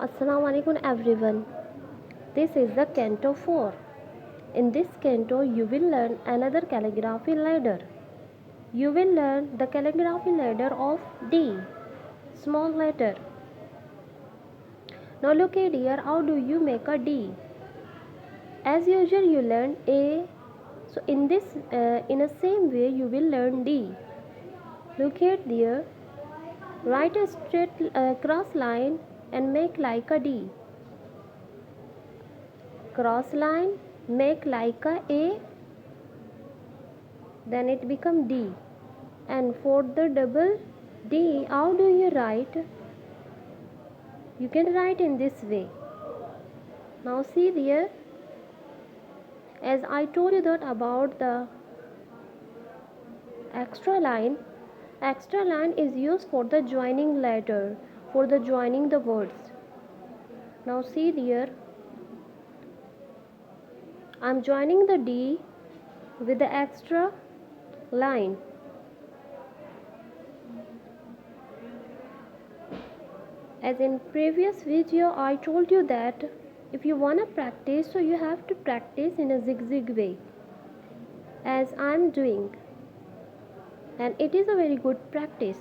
Assalamu alaikum everyone. This is the Canto 4. In this canto, you will learn another calligraphy ladder. You will learn the calligraphy ladder of D, small letter. Now look at here, how do you make a D? As usual, you learn A. So in the same way, you will learn D. Look at there. Write a straight cross line and make like a D. Cross line, make like a, then it become D. And for the double D, how do you write? You can write in this way. Now see there, as I told you that about the extra line is used for the joining letter, for the joining the words. Now see there, I'm joining the D with the extra line. As in previous video, I told you that if you want to practice, so you have to practice in a zigzag way, as I'm doing, and it is a very good practice.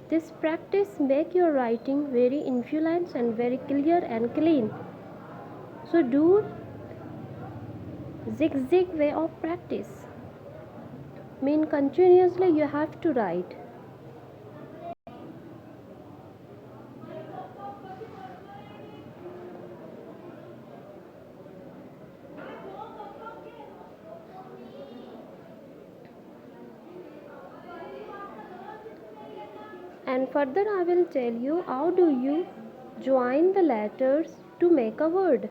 This practice make your writing very influent and very clear and clean. So do zigzag way of practice, mean continuously you have to write. And further I will tell you how do you join the letters to make a word.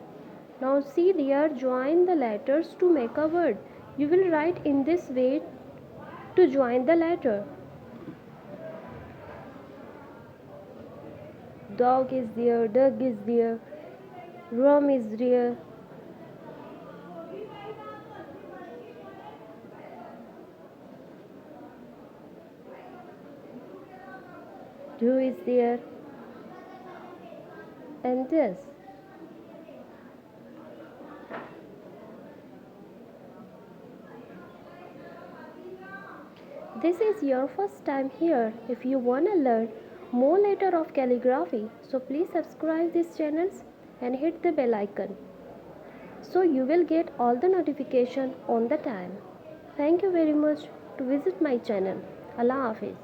Now see there, join the letters to make a word. You will write in this way to join the letter. Dog is there, dog is there, rum is there. Do is there, and this. This is your first time here. If you wanna learn more letter of calligraphy, so please subscribe this channels and hit the bell icon, so you will get all the notification on the time. Thank you very much to visit my channel. Allah Hafiz.